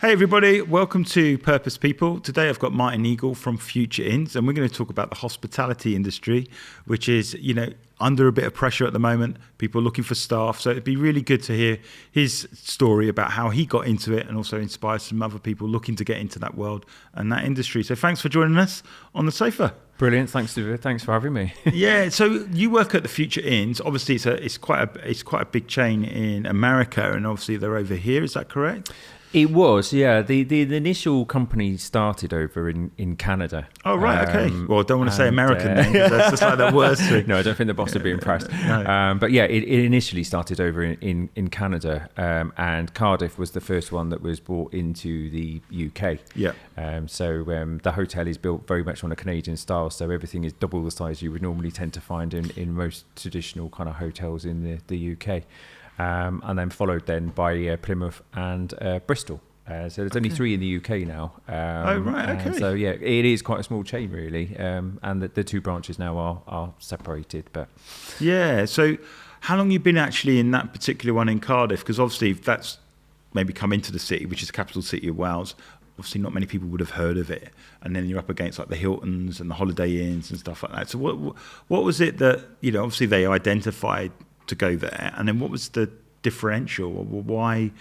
Hey everybody, welcome to Purpose People. Today I've got Martin Eagle from Future Inns, and we're going to talk about the hospitality industry, which is, under a bit of pressure at the moment. People are looking for staff, so it'd be really good to hear his story about how he got into it and also inspire some other people looking to get into that world and that industry. So thanks for joining us on the sofa. Brilliant, thanks for having me. Yeah, so you work at the Future Inns. Obviously, it's quite a big chain in America, and obviously they're over here. Is that correct? It was, yeah. The initial company started over in Canada. Oh, right, okay. Well, I don't want to say American then, 'cause that's just like the worst thing. No, I don't think the boss would be impressed. No. But yeah, it initially started over in Canada, and Cardiff was the first one that was brought into the UK. Yeah. So the hotel is built very much on a Canadian style, so everything is double the size you would normally tend to find in most traditional kind of hotels in the UK. And then followed then by Plymouth and Bristol. So there's only 3 in the UK now. Oh, right, okay. So yeah, it is quite a small chain really, and the 2 branches now are separated. But yeah, so how long have you been actually in that particular one in Cardiff? Because obviously that's maybe come into the city, which is the capital city of Wales. Obviously not many people would have heard of it. And then you're up against like the Hiltons and the Holiday Inns and stuff like that. So what was it that, obviously they identified to go there, and then what was the differential? Why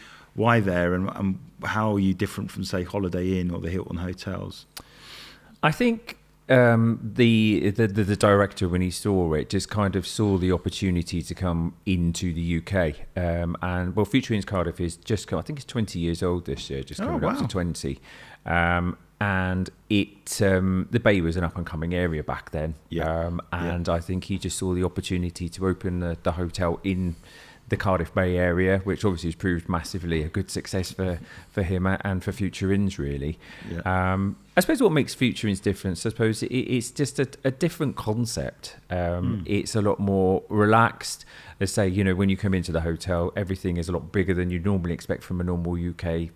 there, and how are you different from, say, Holiday Inn or the Hilton hotels? I think the director, when he saw it, just kind of saw the opportunity to come into the UK. And Future Inns Cardiff is I think it's 20 years old this year, just coming up to 20. And the Bay was an up and coming area back then. And I think he just saw the opportunity to open the hotel in the Cardiff Bay area, which obviously has proved massively a good success for him and for Future Inns, really. I suppose what makes Future Inns different, I suppose, it's just a different concept. It's a lot more relaxed. Let's say, when you come into the hotel, everything is a lot bigger than you'd normally expect from a normal UK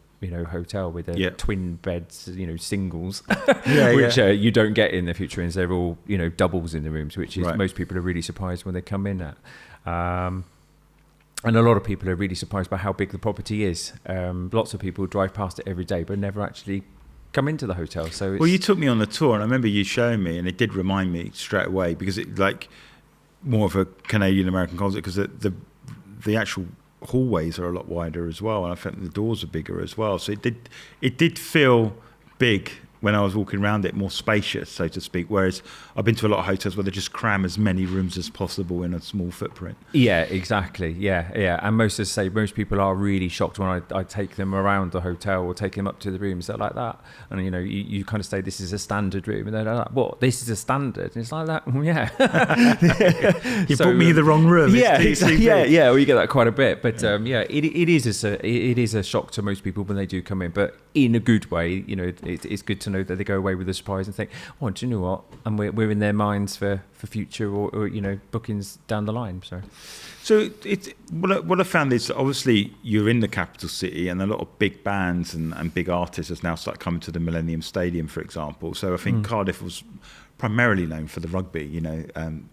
hotel with twin beds, singles, which you don't get in the Future Inns. They're all, doubles in the rooms, which is most people are really surprised when they come in at. And a lot of people are really surprised by how big the property is. Lots of people drive past it every day, but never actually come into the hotel. So well, you took me on the tour, and I remember you showing me, and it did remind me straight away, because it like more of a Canadian American concept, because the actual hallways are a lot wider as well, and I think the doors are bigger as well. So it did feel big when I was walking around it, more spacious, so to speak, whereas I've been to a lot of hotels where they just cram as many rooms as possible in a small footprint. Yeah, exactly. Yeah. And most people are really shocked when I take them around the hotel or take them up to the rooms. They're like that. And, you kind of say, this is a standard room. And they're like, what? This is a standard? And it's like that? Well, yeah. You brought me the wrong room. Yeah, exactly. Yeah. Well, you get that quite a bit. But it is a shock to most people when they do come in. But in a good way, it's good to know that they go away with a surprise and think, oh, do you know what? And we're in their minds for future or bookings down the line. So what I found is obviously you're in the capital city, and a lot of big bands and big artists has now started coming to the Millennium Stadium, for example. So I think Cardiff was primarily known for the rugby.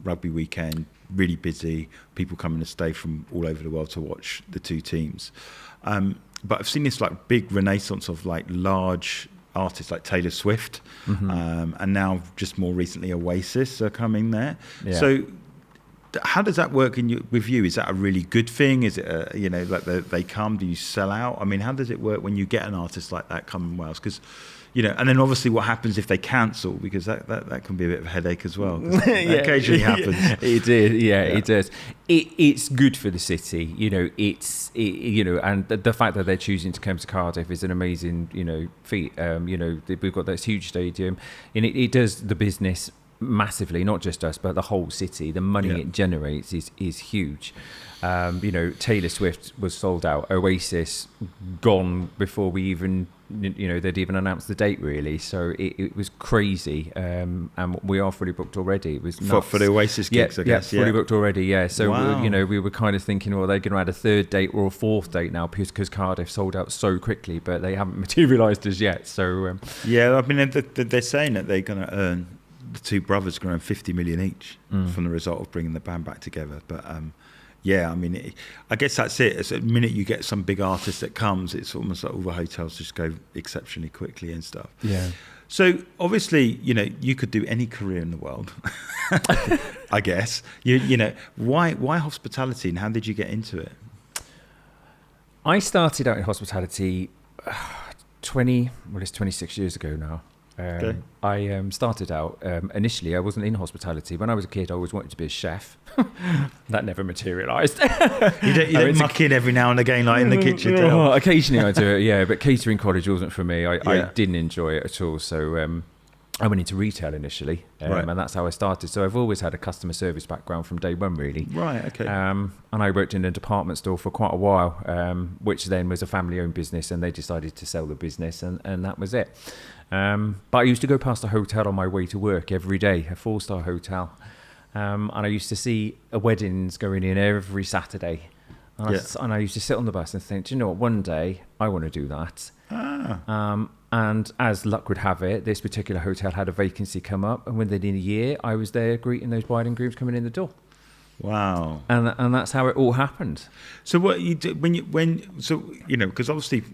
Rugby weekend, really busy, people coming to stay from all over the world to watch the 2 teams. But I've seen this like big renaissance of like large artists like Taylor Swift, and now just more recently Oasis are coming there. Yeah. So how does that work with you? Is that a really good thing? Is it like they come? Do you sell out? I mean, how does it work when you get an artist like that come in Wales? Because and then obviously what happens if they cancel, because that can be a bit of a headache as well. That occasionally happens. It does. It's good for the city, and the fact that they're choosing to come to Cardiff is an amazing, feat. We've got this huge stadium, and it does the business massively, not just us, but the whole city. The money it generates is huge. Taylor Swift was sold out. Oasis gone before we even, they'd even announced the date, really. So it was crazy, and we are fully booked already. It was nuts. For the Oasis gigs, I guess. Fully booked already. Yeah. So wow. we were kind of thinking, well, they're going to add a 3rd date or a 4th date now because Cardiff sold out so quickly, but they haven't materialised as yet. So I mean, they're saying that they're going to earn. The 2 brothers are going to earn 50 million each from the result of bringing the band back together, but. Yeah, I mean, I guess that's it. It's the minute you get some big artist that comes, it's almost like all the hotels just go exceptionally quickly and stuff. Yeah. So obviously, you could do any career in the world, I guess. Why hospitality, and how did you get into it? I started out in hospitality it's 26 years ago now. Okay. I started out, initially I wasn't in hospitality. When I was a kid, I always wanted to be a chef. That never materialised. You don't muck in every now and again, like in the kitchen to help? Occasionally I do it, yeah, but catering college wasn't for me. I didn't enjoy it at all, so I went into retail initially, Right. and that's how I started. So I've always had a customer service background from day one, really. Right, okay. And I worked in a department store for quite a while, which then was a family-owned business, and they decided to sell the business, and that was it. But I used to go past a hotel on my way to work every day, a 4-star hotel. And I used to see weddings going in every Saturday. And I used to sit on the bus and think, do you know what, one day I want to do that. And as luck would have it, this particular hotel had a vacancy come up, and within a year, I was there greeting those bride and grooms coming in the door. Wow. And that's how it all happened. So what you do because obviously,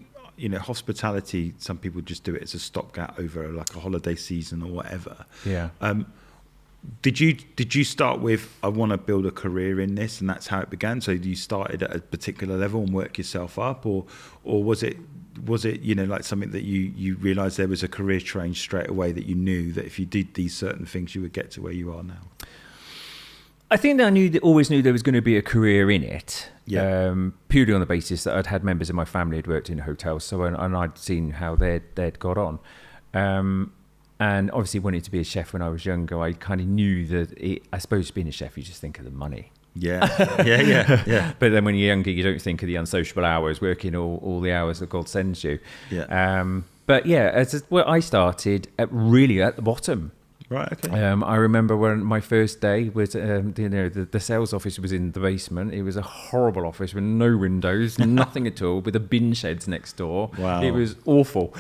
hospitality, some people just do it as a stopgap over like a holiday season or whatever. Yeah. Did you start with, I want to build a career in this, and that's how it began? So you started at a particular level and work yourself up, or was it like something that you realised there was a career change straight away, that you knew that if you did these certain things you would get to where you are now? I think that I always knew there was going to be a career in it. Yeah. Purely on the basis that I'd had members of my family who'd worked in hotels, so and I'd seen how they'd got on. And obviously wanting to be a chef when I was younger, I kind of knew that I suppose being a chef, you just think of the money. Yeah. But then when you're younger, you don't think of the unsociable hours, working all the hours that God sends you. Yeah. But yeah, I started really at the bottom. Right, okay. I remember when my first day was, the sales office was in the basement. It was a horrible office with no windows, nothing at all, with a bin sheds next door. Wow. It was awful.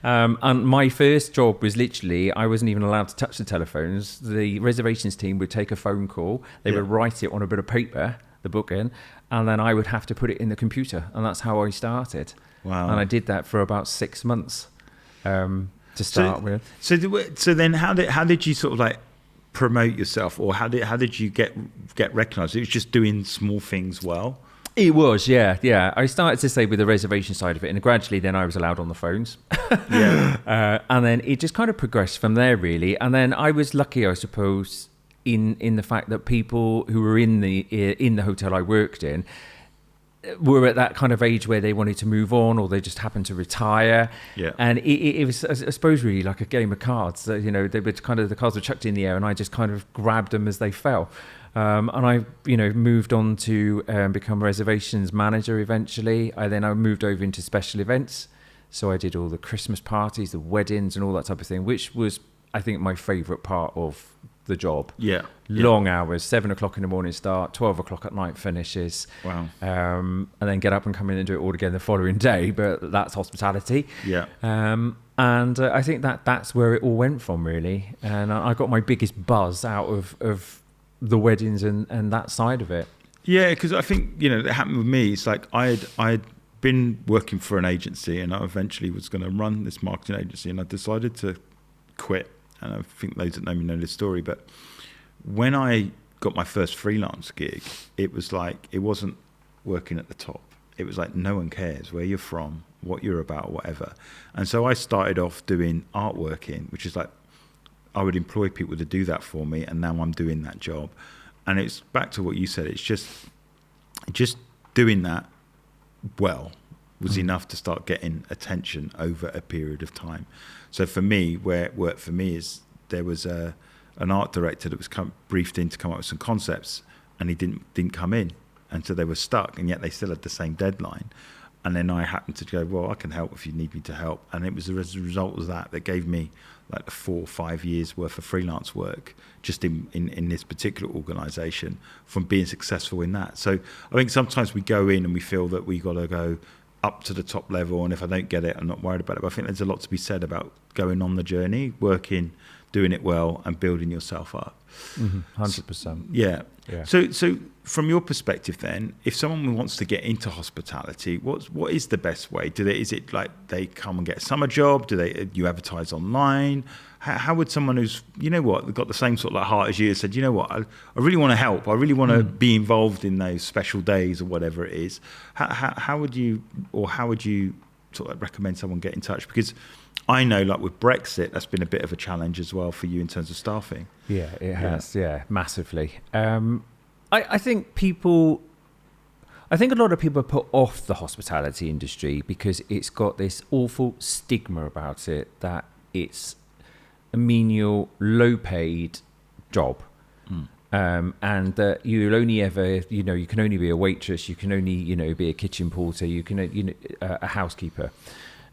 And my first job was literally, I wasn't even allowed to touch the telephones. The reservations team would take a phone call. They would write it on a bit of paper, the booking, and then I would have to put it in the computer. And that's how I started. Wow. And I did that for about 6 months. To start with. So then how did you sort of like promote yourself, or how did you get recognised? It was just doing small things well? It was, yeah. I started to say with the reservation side of it, and gradually then I was allowed on the phones. Yeah. And then it just kind of progressed from there, really. And then I was lucky, I suppose, in the fact that people who were in the hotel I worked in were at that kind of age where they wanted to move on, or they just happened to retire. Yeah. And it was, I suppose, really like a game of cards. So, they were the cards were chucked in the air, and I just kind of grabbed them as they fell. And I, moved on to become reservations manager eventually. I moved over into special events. So I did all the Christmas parties, the weddings, and all that type of thing, which was, I think, my favourite part of the job. Yeah. Long hours, 7 o'clock in the morning start, 12 o'clock at night finishes. Wow. And then get up and come in and do it all again the following day. But that's hospitality. Yeah. And I think that's where it all went from, really. And I got my biggest buzz out of the weddings and that side of it. Yeah, because I think, it happened with me. It's like I'd been working for an agency, and I eventually was going to run this marketing agency, and I decided to quit. And I think those that know me know this story, but when I got my first freelance gig, it was like, it wasn't working at the top. It was like, no one cares where you're from, what you're about, whatever. And so I started off doing artwork which is like, I would employ people to do that for me, and now I'm doing that job. And it's back to what you said, it's just doing that well was enough to start getting attention over a period of time. So for me, where it worked for me is there was an art director that was briefed in to come up with some concepts, and he didn't come in, and so they were stuck, and yet they still had the same deadline. And then I happened to go, well, I can help if you need me to help. And it was as a result of that gave me like 4 or 5 years worth of freelance work just in this particular organisation from being successful in that. So I think sometimes we go in and we feel that we got to go up to the top level, and if I don't get it, I'm not worried about it. But I think there's a lot to be said about going on the journey, working, doing it well, and building yourself up. 100%. Yeah. Yeah. So from your perspective, then, if someone wants to get into hospitality, what is the best way? Is it like they come and get a summer job? Do you advertise online? How would someone who's, got the same sort of like heart as you, said, I really want to help. I really want to be involved in those special days or whatever it is. How would you sort of recommend someone get in touch? Because I know, like with Brexit, that's been a bit of a challenge as well for you in terms of staffing. Yeah, it has. Yeah, massively. I think a lot of people are put off the hospitality industry because it's got this awful stigma about it that it's a menial, low-paid job. And that you'll only ever, you can only be a waitress, you can only, be a kitchen porter, you can, a housekeeper,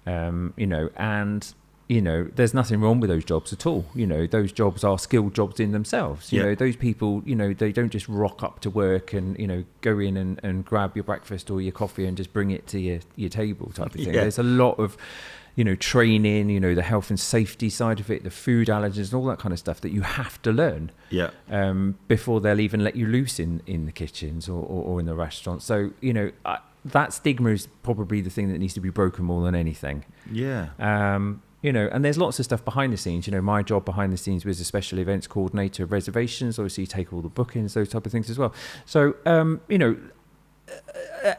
and, there's nothing wrong with those jobs at all. Those jobs are skilled jobs in themselves. Those people, they don't just rock up to work and, go in and grab your breakfast or your coffee and just bring it to your table type of thing. There's a lot of, training, the health and safety side of it, the food allergens and all that kind of stuff that you have to learn before they'll even let you loose in the kitchens or in the restaurants. So, that stigma is probably the thing that needs to be broken more than anything. Yeah. And there's lots of stuff behind the scenes. My job behind the scenes was a special events coordinator of reservations. Obviously, you take all the bookings, those type of things as well. So,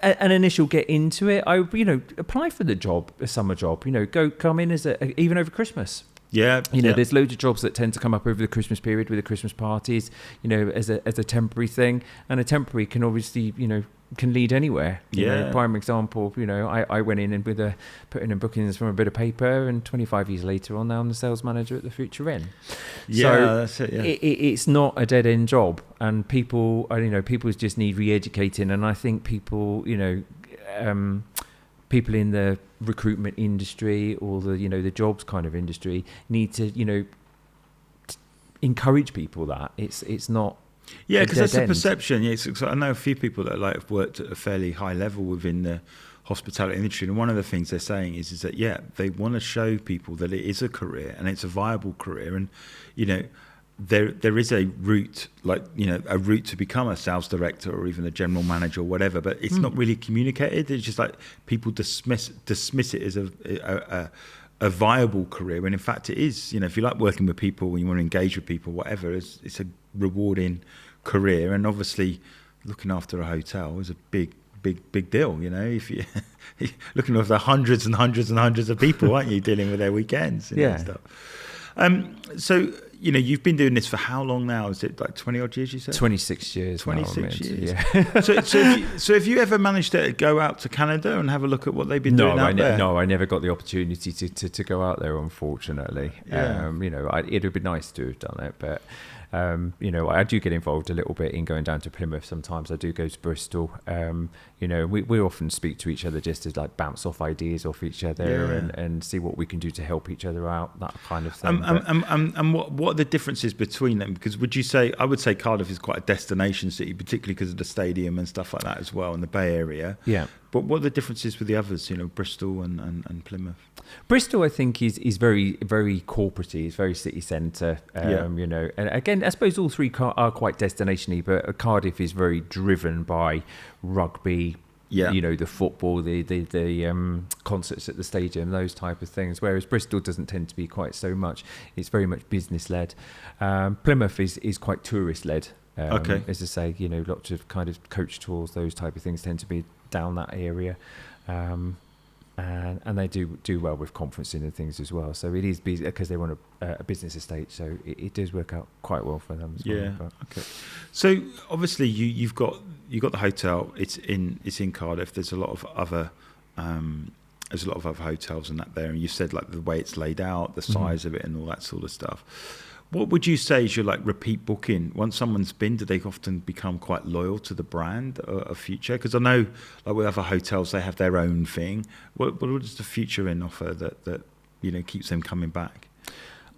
an initial get into it, I apply for the job, a summer job, come in as even over Christmas. There's loads of jobs that tend to come up over the Christmas period with the Christmas parties, as a temporary thing, and a temporary can obviously, can lead anywhere. Prime example, I went in and putting in bookings from a bit of paper, and 25 years later on, now I'm the sales manager at the Future Inn. That's it. Yeah. It's not a dead end job, and people just need re-educating, and I think people, people in the recruitment industry or the jobs kind of industry need to, encourage people that it's not. Yeah, because that's the perception. Yeah, I know a few people that have worked at a fairly high level within the hospitality industry, and one of the things they're saying is that they want to show people that it is a career and it's a viable career, and there is a route, a route to become a sales director or even a general manager or whatever, but it's not really communicated. It's just like people dismiss it as a viable career, when in fact it is. If you like working with people, when you want to engage with people, whatever, it's a rewarding career. And obviously looking after a hotel is a big deal. If you're looking after hundreds and hundreds and hundreds of people, aren't you, dealing with their weekends and stuff. So you've been doing this for how long now? Is it like 20 odd years, you said? 26 years. 26 years. Yeah. So have you ever managed to go out to Canada and have a look at what they've been doing out there? No, I never got the opportunity to go out there, unfortunately. Yeah. It would be nice to have done it, but I do get involved a little bit in going down to Plymouth. Sometimes I do go to Bristol. We often speak to each other just to like bounce off ideas off each other and see what we can do to help each other out, that kind of thing. And what are the differences between them? Because I would say Cardiff is quite a destination city, particularly because of the stadium and stuff like that as well, in the Bay Area. Yeah. But what are the differences with the others, Bristol and Plymouth? Bristol, I think, is very, very corporate-y. It's very city centre, And again, I suppose all three are quite destination-y, but Cardiff is very driven by rugby, the football, the concerts at the stadium, those type of things. Whereas Bristol doesn't tend to be quite so much. It's very much business-led. Plymouth is quite tourist-led. As I say, lots of kind of coach tours, those type of things tend to be down that area, and they do well with conferencing and things as well. So it is busy because they want a business estate. So it does work out quite well for them as well. But. Okay. So obviously you've got the hotel. It's in Cardiff. There's a lot of other hotels and that there. And you said like the way it's laid out, the size of it, and all that sort of stuff. What would you say is your repeat booking? Once someone's been, do they often become quite loyal to the brand of Future? Because I know with other hotels, they have their own thing. What does the Future Inn offer that keeps them coming back?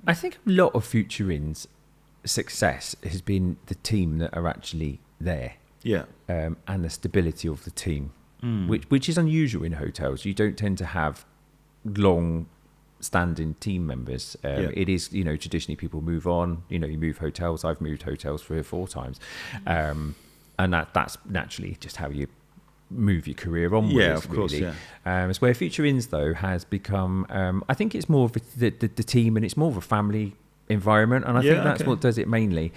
I think a lot of Future Inn's success has been the team that are actually there. Yeah. And the stability of the team, which is unusual in hotels. You don't tend to have long standing team members. It is, traditionally people move on. You move hotels. I've moved hotels 3 or 4 times, and that's naturally just how you move your career onwards. Yeah, of course. Really. Yeah. It's where Future Inns though has become. I think it's more of the team, and it's more of a family environment, and I think that's what does it mainly.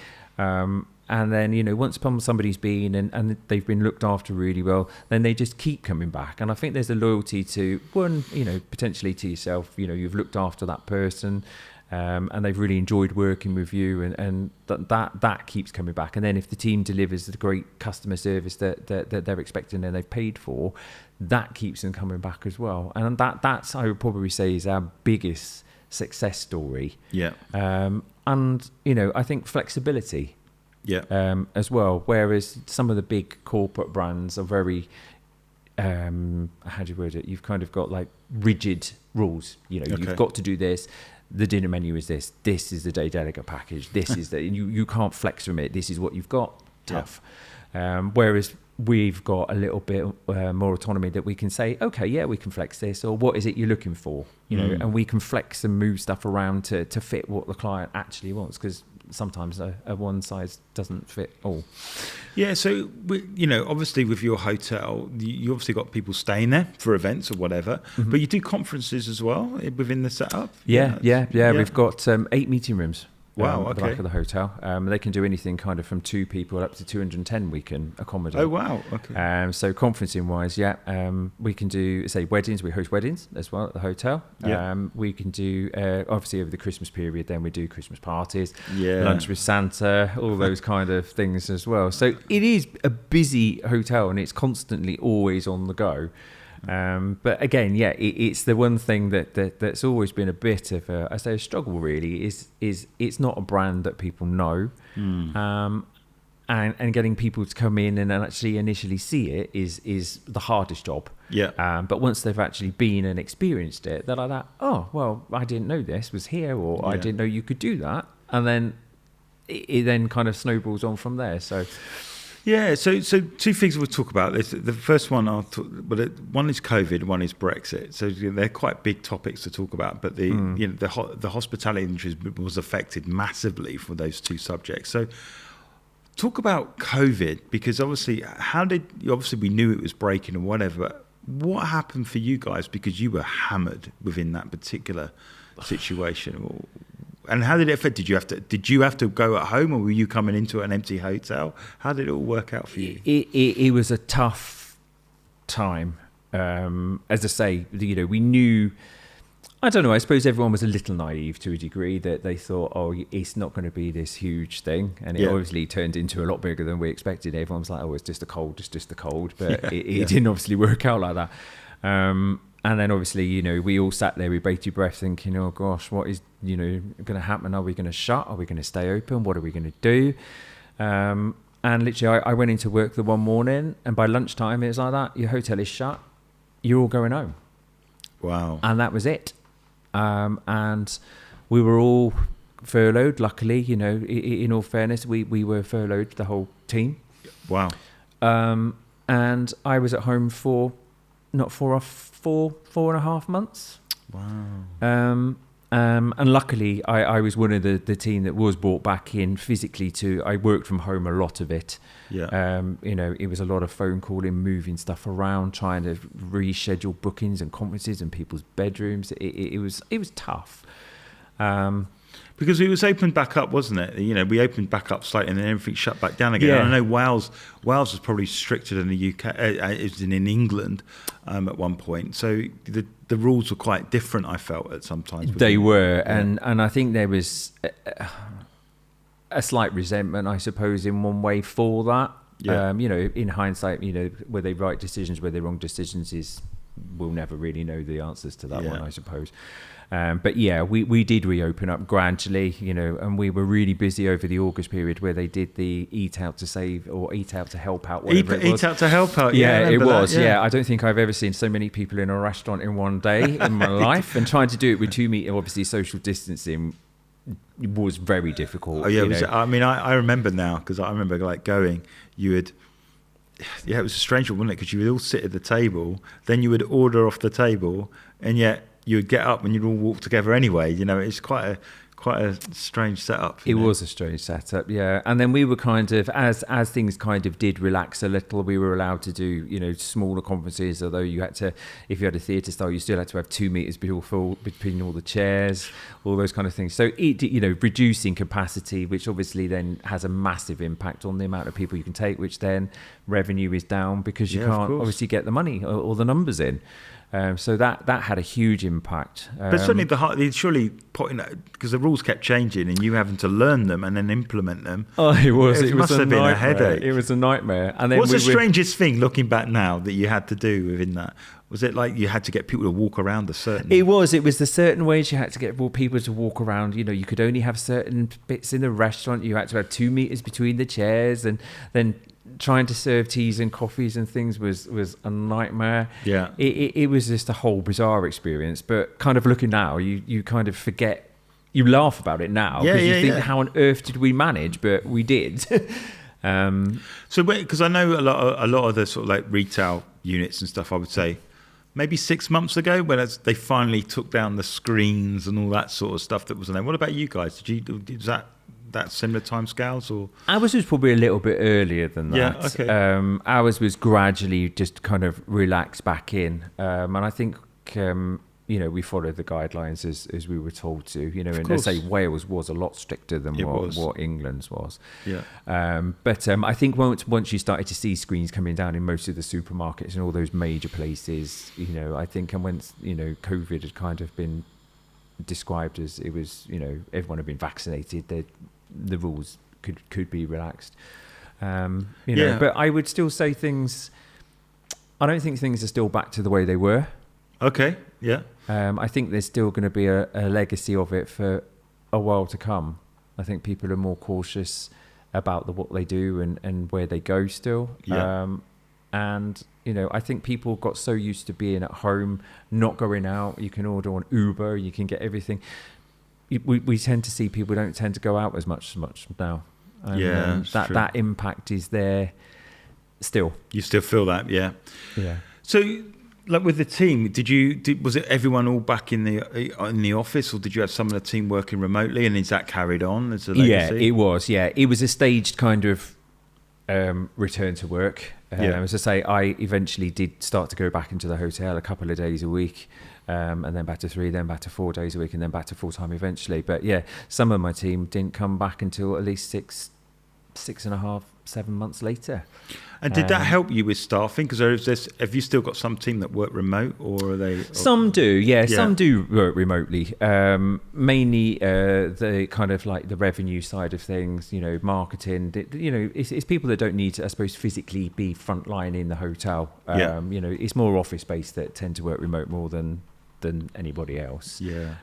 And then, once upon somebody's been and they've been looked after really well, then they just keep coming back. And I think there's a loyalty to one, potentially to yourself. You've looked after that person, and they've really enjoyed working with you, and that keeps coming back. And then if the team delivers the great customer service that they're expecting and they've paid for, that keeps them coming back as well. And that's I would probably say is our biggest success story. Yeah. And I think flexibility. Yeah. As well. Whereas some of the big corporate brands are very, how do you word it? You've kind of got like rigid rules. You've got to do this. The dinner menu is this. This is the day delegate package. This is you can't flex from it. This is what you've got. Tough. Whereas we've got a little bit more autonomy that we can say, okay, yeah, we can flex this, or what is it you're looking for? And we can flex and move stuff around to fit what the client actually wants, because sometimes a one size doesn't fit all. Yeah, so obviously with your hotel, you obviously got people staying there for events or whatever, but you do conferences as well within the setup. Yeah. We've got 8 meeting rooms. Wow, at the back of the hotel. They can do anything kind of from 2 people up to 210 we can accommodate. Oh, wow, okay. So conferencing wise, we can do, say, weddings. We host weddings as well at the hotel. Yeah. We can do, obviously over the Christmas period, then we do Christmas parties, yeah. lunch with Santa, all those kind of things as well. So it is a busy hotel and it's constantly always on the go. But again, it's the one thing that's always been a bit of a struggle really is it's not a brand that people know, and getting people to come in and actually initially see it is the hardest job. Yeah. But once they've actually been and experienced it, they're like that. Oh well, I didn't know this was here, or I didn't know you could do that, and then it then kind of snowballs on from there. So. Yeah, so 2 things we'll talk about. The first one, one is COVID, one is Brexit. So they're quite big topics to talk about. But the hospitality industry was affected massively for those 2 subjects. So talk about COVID, because obviously we knew it was breaking or whatever. But what happened for you guys, because you were hammered within that particular situation? And how did it affect? Did you have to go at home, or were you coming into an empty hotel? How did it all work out for you? It was a tough time. As I say, we knew. I don't know. I suppose everyone was a little naive to a degree that they thought, oh, it's not going to be this huge thing, and it obviously turned into a lot bigger than we expected. Everyone was like, oh, it's just a cold, but it didn't obviously work out like that. And then obviously, we all sat there with bated breath thinking, oh gosh, what is, going to happen? Are we going to shut? Are we going to stay open? What are we going to do? And literally I went into work the one morning, and by lunchtime it was like that. Your hotel is shut. You're all going home. Wow. And that was it. And we were all furloughed. Luckily, in all fairness, we were furloughed, the whole team. Wow. And I was at home for 4.5 months. Wow. And luckily I was one of the team that was brought back in physically I worked from home a lot of it. Yeah. It was a lot of phone calling, moving stuff around, trying to reschedule bookings and conferences in people's bedrooms. It was tough. Because it was opened back up, wasn't it? We opened back up slightly, and then everything shut back down again. Yeah. And I know Wales was probably stricter than the UK. It was in England at one point. So the rules were quite different, I felt, at some times. They were, and I think there was a slight resentment, I suppose, in one way for that. Yeah. In hindsight, were they right decisions, were they wrong decisions, we'll never really know the answers to that one, I suppose. But we did reopen up gradually, and we were really busy over the August period where they did the Eat Out to Save or Eat Out to Help Out, whatever it was. Eat Out to Help Out, yeah, it was. That, I don't think I've ever seen so many people in a restaurant in one day in my life, and trying to do it with 2 meters, obviously social distancing was very difficult. Oh yeah, I remember now, because I remember going, you would. Yeah, it was a strange one, wasn't it? Because you would all sit at the table, then you would order off the table, and yet you'd get up and you'd all walk together anyway. You know, it's quite a strange setup. It was a strange setup, yeah. And then we were kind of, as things kind of did relax a little, we were allowed to do, you know, smaller conferences, although you had to, if you had a theatre style, you still had to have 2 meters between all the chairs, all those kind of things. So, you know, reducing capacity, which obviously then has a massive impact on the amount of people you can take, which then revenue is down because you can't obviously get the money or the numbers in. So that had a huge impact. But certainly surely putting, because the rules kept changing and you having to learn them and then implement them. Oh, it must have been a headache. It was a nightmare. And then what's the strangest thing looking back now that you had to do within that? Was it like you had to get people to walk around a certain... It was the certain ways you had to get people to walk around. You know, you could only have certain bits in the restaurant. You had to have 2 meters between the chairs, and then trying to serve teas and coffees and things was a nightmare. Yeah. It was just a whole bizarre experience. But kind of looking now, you kind of forget, you laugh about it now because you think, how on earth did we manage? But we did. So because I know a lot of the sort of like retail units and stuff, I would say maybe 6 months ago when they finally took down the screens and all that sort of stuff that was on there. What about you guys? Did that similar timescales, or ours was probably a little bit earlier than that? Yeah, okay. Ours was gradually just kind of relaxed back in, and I think you know, we followed the guidelines as we were told to. You know, and let's say Wales was a lot stricter than what England's was. Yeah. But I think once you started to see screens coming down in most of the supermarkets and all those major places, you know, I think, and once, you know, COVID had kind of been described as, it was, you know, everyone had been vaccinated, the rules could be relaxed. You know, but I would still say I don't think things are still back to the way they were. Okay, yeah. I think there's still going to be a legacy of it for a while to come. I think people are more cautious about what they do and where they go still. Yeah. And, you know, I think people got so used to being at home, not going out. You can order on Uber, you can get everything. We tend to see people don't tend to go out as much now. And, that impact is there still. You still feel that, yeah. Yeah. So, like with the team, was it everyone all back in the office, or did you have some of the team working remotely, and is that carried on as a legacy? Yeah, it was. Yeah, it was a staged kind of return to work. As I say, I eventually did start to go back into the hotel a couple of days a week, and then back to 3, then back to 4 days a week, and then back to full time eventually. But yeah, some of my team didn't come back until at least 6.5, 7 months later. And did that help you with staffing? Because have you still got some team that work remote, or are they? Some do, yeah. Some do work remotely. Mainly the kind of like the revenue side of things, you know, marketing. You know, it's people that don't need to, I suppose, physically be frontline in the hotel. You know, it's more office based that tend to work remote more than anybody else. Yeah.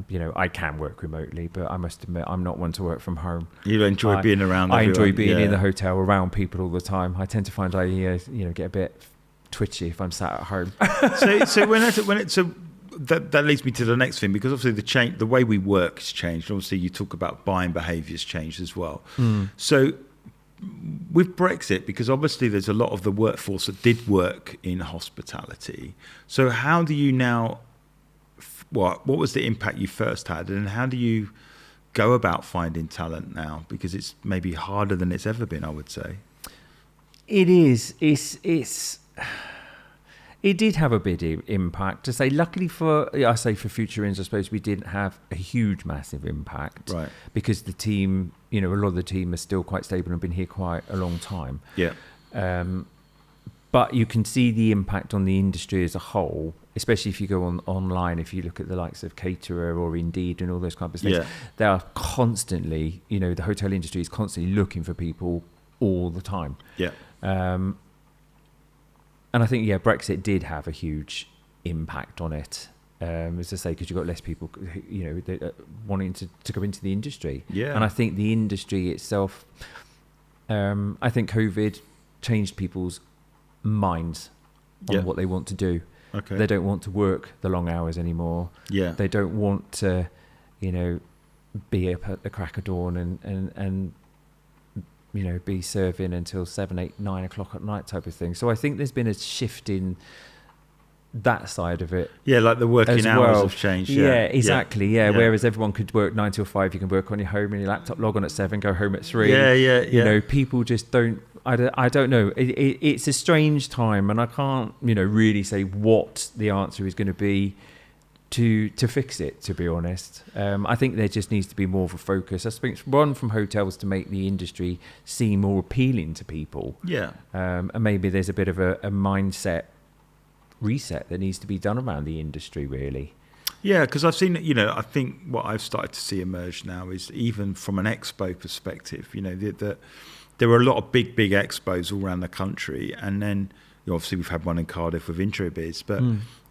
You know, I can work remotely, but I must admit I'm not one to work from home. You enjoy being around everyone. I enjoy being in the hotel around people all the time. I tend to find I you know, get a bit twitchy if I'm sat at home. So that leads me to the next thing, because obviously the way we work has changed. Obviously you talk about buying behaviours changed as well. So with Brexit, because obviously there's a lot of the workforce that did work in hospitality. So how do you now, what was the impact you first had, and how do you go about finding talent now? Because it's maybe harder than it's ever been, I would say. It is. It did have a big impact. To say, luckily for Future Inns, I suppose we didn't have a huge, massive impact. Right. Because the team, you know, a lot of the team are still quite stable and been here quite a long time. Yeah. But you can see the impact on the industry as a whole, especially if you go online, if you look at the likes of Caterer or Indeed and all those kinds of things. Yeah. They are constantly, you know, the hotel industry is constantly looking for people all the time. Yeah. And I think, Brexit did have a huge impact on it. As I say, because you've got less people, you know, wanting to go into the industry. Yeah. And I think the industry itself, I think COVID changed people's minds on what they want to do. Okay. They don't want to work the long hours anymore. Yeah. They don't want to, you know, be up at the crack of dawn and you know, be serving until 7, 8, 9 o'clock at night type of thing. So I think there's been a shift in that side of it. Yeah, like the working hours have changed. Yeah, exactly. Yeah. Whereas everyone could work 9 till 5, you can work on your home and your laptop, log on at 7, go home at 3. You know, people just don't. I don't know. It's a strange time, and I can't, really say what the answer is going to be to fix it, to be honest. I think there just needs to be more of a focus. I think one from hotels to make the industry seem more appealing to people. Yeah. And maybe there's a bit of a mindset reset that needs to be done around the industry, really. Yeah, because I've seen, I think what I've started to see emerge now is even from an expo perspective, that there were a lot of big expos all around the country, and then obviously we've had one in Cardiff with IntroBiz, but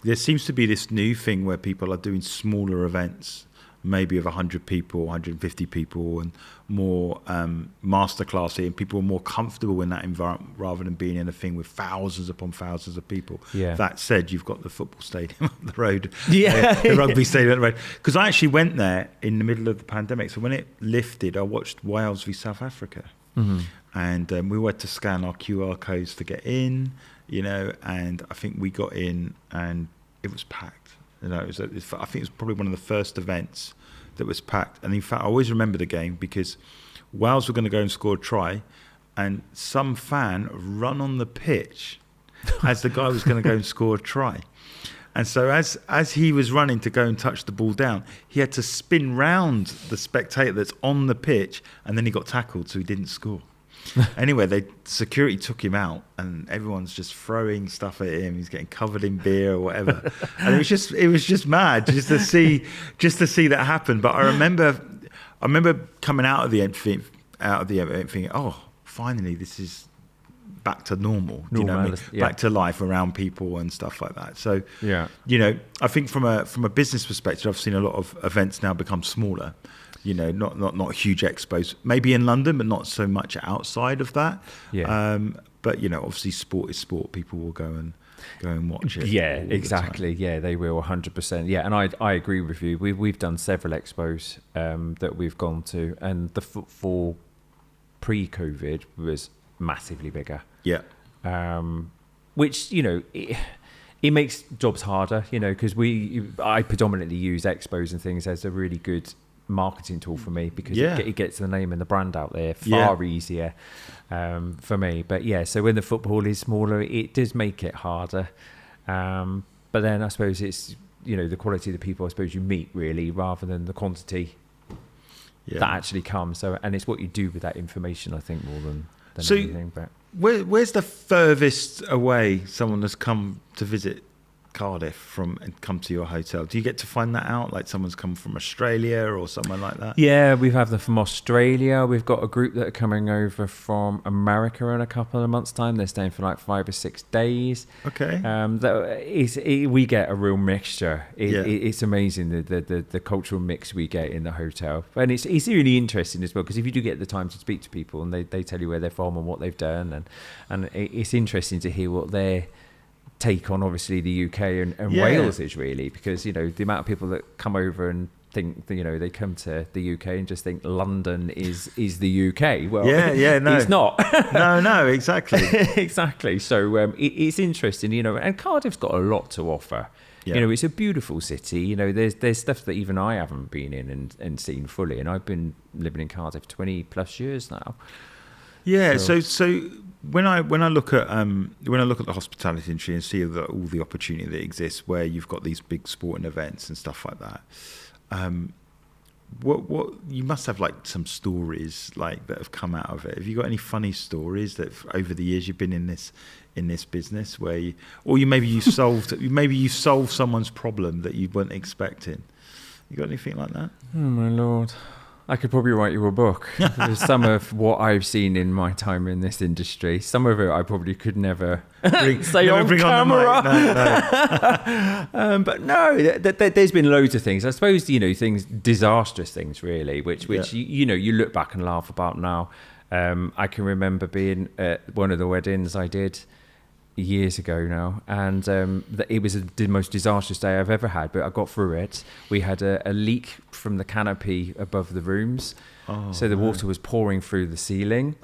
there seems to be this new thing where people are doing smaller events, maybe of 100 people, 150 people, and more masterclassy, and people are more comfortable in that environment rather than being in a thing with thousands upon thousands of people. Yeah. That said, you've got the football stadium up the road, the rugby stadium up the road. Because I actually went there in the middle of the pandemic, so when it lifted, I watched Wales v South Africa, and we had to scan our QR codes to get in, and I think we got in and it was packed. I think it was probably one of the first events that was packed. And in fact, I always remember the game because Wales were going to go and score a try, and some fan run on the pitch as the guy was going to go and score a try. And so as he was running to go and touch the ball down, he had to spin round the spectator that's on the pitch, and then he got tackled, so he didn't score. Anyway, security took him out, and everyone's just throwing stuff at him. He's getting covered in beer or whatever, and it was just mad just to see that happen. But I remember coming out of the event thinking, oh, finally this is back to normal. Do you know what I mean? Back to life around people and stuff like that. So I think from a business perspective, I've seen a lot of events now become smaller. Not huge expos, maybe in London, but not so much outside of that. Yeah. But obviously, sport is sport. People will go and watch it. Yeah, exactly. Yeah, they will 100%. Yeah, and I agree with you. We've done several expos that we've gone to, and the footfall pre-COVID was massively bigger. Yeah. Which it makes jobs harder. Because I predominantly use expos and things as a really good marketing tool for me, because it gets the name and the brand out there far easier for me. But so when the football is smaller, it does make it harder. But then I suppose it's the quality of the people I suppose you meet, really, rather than the quantity that actually comes. So, and it's what you do with that information, I think, more than anything. But where's the furthest away someone has come to visit Cardiff and come to your hotel? Do you get to find that out? Like someone's come from Australia or someone like that? Yeah, we've had them from Australia. We've got a group that are coming over from America in a couple of months' time. They're staying for like 5 or 6 days. Okay. We get a real mixture. It's amazing the cultural mix we get in the hotel, and it's really interesting as well, because if you do get the time to speak to people and they tell you where they're from and what they've done, and it's interesting to hear what they're take on obviously the UK and Wales is, really, because the amount of people that come over and think that, they come to the UK and just think London is the UK. Well, it's not. no, exactly. Exactly. So it's interesting, and Cardiff's got a lot to offer. It's a beautiful city. There's stuff that even I haven't been in and seen fully, and I've been living in Cardiff 20 plus years now. Yeah, so when I look at the hospitality industry and see all the opportunity that exists, where you've got these big sporting events and stuff like that, what you must have like some stories like that have come out of it. Have you got any funny stories that over the years you've been in this business where you solved someone's problem that you weren't expecting? You got anything like that? Oh my Lord. I could probably write you a book. Some of what I've seen in my time in this industry, some of it I probably could never say on camera. But no, there's been loads of things. I suppose, things, disastrous things, really, which you look back and laugh about now. I can remember being at one of the weddings I did years ago now, and it was the most disastrous day I've ever had, but I got through it. We had a leak from the canopy above the rooms, so the water was pouring through the ceiling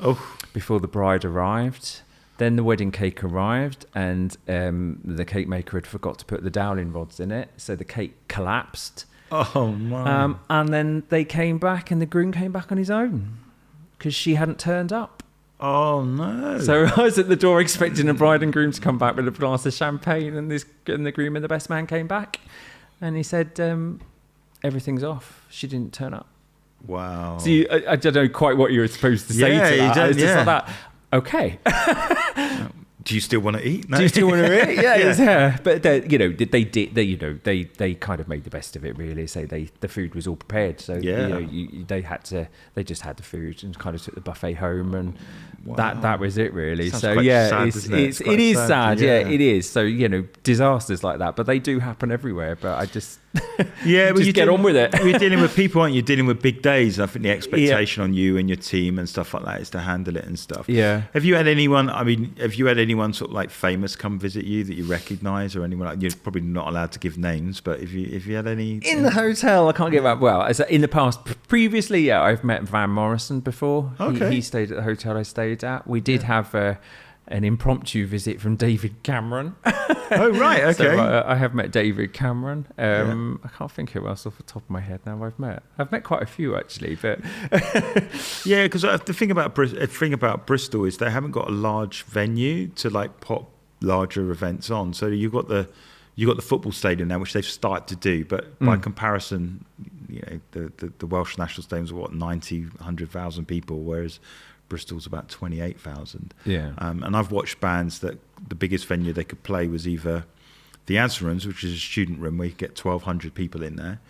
before the bride arrived. Then the wedding cake arrived, and the cake maker had forgot to put the dowling rods in it, so the cake collapsed. Oh my! And then they came back, and the groom came back on his own because she hadn't turned up. Oh no! So I was at the door expecting the bride and groom to come back with a glass of champagne, and the groom and the best man came back, and he said everything's off. She didn't turn up. Wow! So I don't know quite what you were supposed to say to that. It's just like that. Okay. Do you still want to eat? No. Do you still want to eat? Yeah. But they kind of made the best of it, really. So the food was all prepared. So they just had the food and kind of took the buffet home, and that was it, really. Sounds so quite yeah, sad, it is sad. Yeah, it is. So disasters like that, but they do happen everywhere. But I just just get on with it. You're dealing with people, aren't you? You're dealing with big days. I think the expectation on you and your team and stuff like that is to handle it and stuff. Yeah. Have you had anyone sort of like famous come visit you that you recognise, or anyone like, you're probably not allowed to give names, but if you had any in the hotel, I can't give up. Well, as in the past, previously, I've met Van Morrison before. Okay. He stayed at the hotel I stayed at. We did have an impromptu visit from David Cameron. Oh right, okay. So I have met David Cameron. I can't think who else off the top of my head now. I've met quite a few actually, but yeah, because the thing about Bristol is they haven't got a large venue to like pop larger events on. So you've got the football stadium now, which they've started to do, but by comparison, the Welsh National Stadium's 100,000 people, whereas Bristol's about 28,000. Yeah. And I've watched bands that the biggest venue they could play was either the Azarons, which is a student room where you get 1,200 people in there,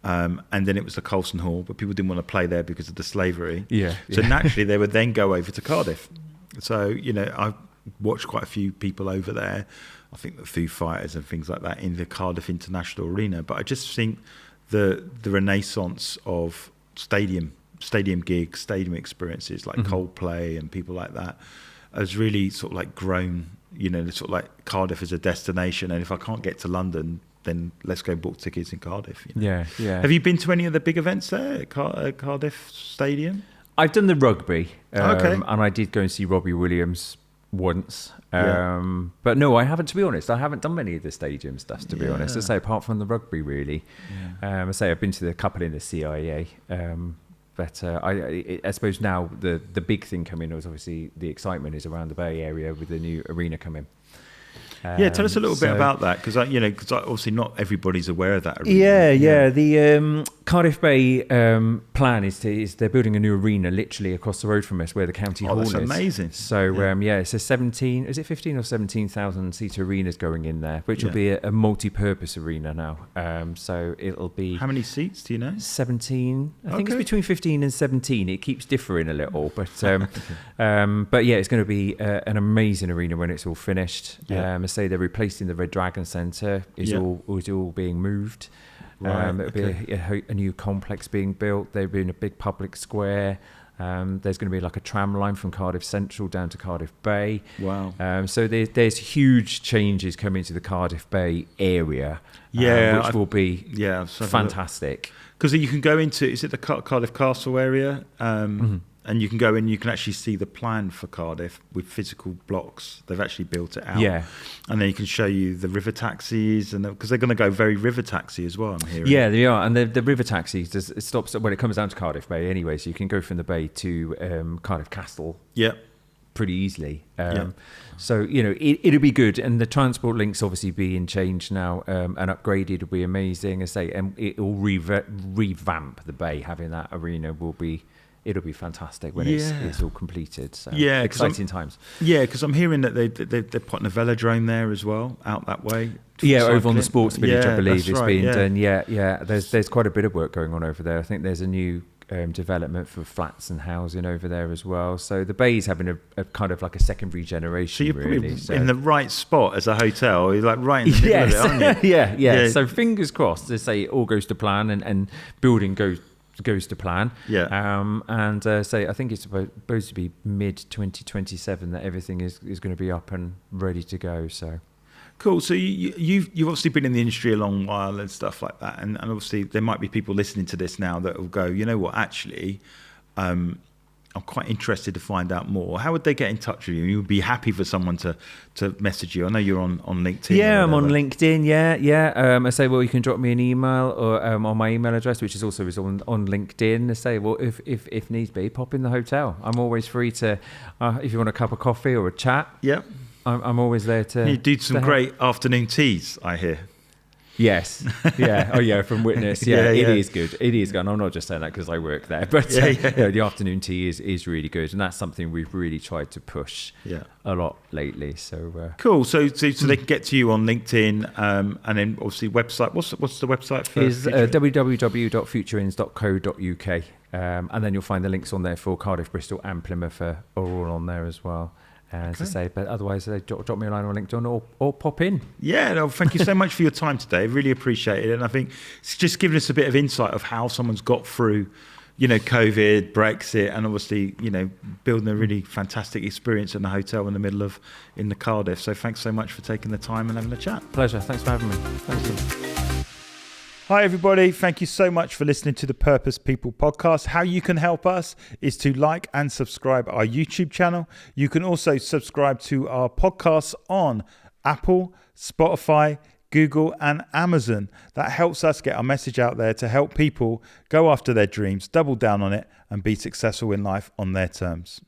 and then it was the Colston Hall, but people didn't want to play there because of the slavery. Yeah. So naturally they would then go over to Cardiff. So, I've watched quite a few people over there. I think the Foo Fighters and things like that in the Cardiff International Arena. But I just think the renaissance of stadium gigs, stadium experiences like Coldplay and people like that has really sort of like grown, sort of like Cardiff as a destination. And if I can't get to London, then let's go book tickets in Cardiff. Yeah. Have you been to any of the big events there at Cardiff Stadium? I've done the rugby, Okay. And I did go and see Robbie Williams once. But no, I haven't, to be honest. I haven't done many of the stadium stuff, to be honest. I say, apart from the rugby, really. I say I've been to a couple in the CIA. But I suppose now the big thing coming is obviously the excitement is around the Bay Area with the new arena coming. Tell us a little bit about that, because obviously not everybody's aware of that arena. The Cardiff Bay plan is they're building a new arena literally across the road from us, where the county hall is. That's amazing. So it's a 15 or 17,000 seat arena going in there, which will be a multi-purpose arena now. So it'll be, how many seats do you know? 17. I think it's between 15 and 17. It keeps differing a little, but it's going to be an amazing arena when it's all finished. Say they're replacing the Red Dragon Centre. Is all being moved. There'll be a new complex being built. There'll be in a big public square. There's going to be like a tram line from Cardiff Central down to Cardiff Bay. Wow. So there's huge changes coming to the Cardiff Bay area, which will be fantastic. Because you can go into, is it the Cardiff Castle area? And you can go in, you can actually see the plan for Cardiff with physical blocks. They've actually built it out. Yeah. And then you can show you the river taxis, and because they're going to go very river taxi as well, I'm hearing. Yeah, they are. And the river taxis, it stops when it comes down to Cardiff Bay anyway, so you can go from the bay to Cardiff Castle. Yeah. Pretty easily. So, it'll be good. And the transport links obviously being changed now and upgraded will be amazing. I say, and it'll revamp the bay. Having that arena it'll be fantastic when it's all completed. So exciting times. Yeah, because I'm hearing that they're putting a velodrome there as well, out that way. Over on the sports village, I believe it's being done. Yeah. There's quite a bit of work going on over there. I think there's a new development for flats and housing over there as well. So the bay's having a kind of like a secondary generation. So you're probably in the right spot as a hotel. You're like right in the middle of it, aren't you? Yeah. So fingers crossed. They say it all goes to plan and building goes to plan. I think it's supposed to be mid 2027 that everything is going to be up and ready to go. So cool. So you've obviously been in the industry a long while and stuff like that, and obviously there might be people listening to this now that will go, you know what, actually I'm quite interested to find out more, how would they get in touch with you? You would be happy for someone to message you. I know you're on LinkedIn. Yeah, I'm on LinkedIn. Yeah. I say, well, you can drop me an email or on my email address, which is also on LinkedIn. I say, well, if needs be, pop in the hotel. I'm always free to, if you want a cup of coffee or a chat. Yeah. I'm always there to. You do some great afternoon teas, I hear. Yes. Yeah. Oh, yeah. From Witness. Yeah. It is good. It is good. And I'm not just saying that because I work there, but the afternoon tea is really good, and that's something we've really tried to push a lot lately. So cool. So they can get to you on LinkedIn, and then obviously website. What's the website for? Is www.futureins.co.uk, and then you'll find the links on there for Cardiff, Bristol, and Plymouth are all on there as well. As I say, but otherwise, drop me a line on LinkedIn or pop in. Yeah, no, thank you so much for your time today. Really appreciate it. And I think it's just giving us a bit of insight of how someone's got through, COVID, Brexit, and obviously, building a really fantastic experience in the hotel in the Cardiff. So thanks so much for taking the time and having a chat. Pleasure. Thanks for having me. Thank you. Hi, everybody. Thank you so much for listening to the Purpose People podcast. How you can help us is to like and subscribe our YouTube channel. You can also subscribe to our podcasts on Apple, Spotify, Google, and Amazon. That helps us get our message out there to help people go after their dreams, double down on it, and be successful in life on their terms.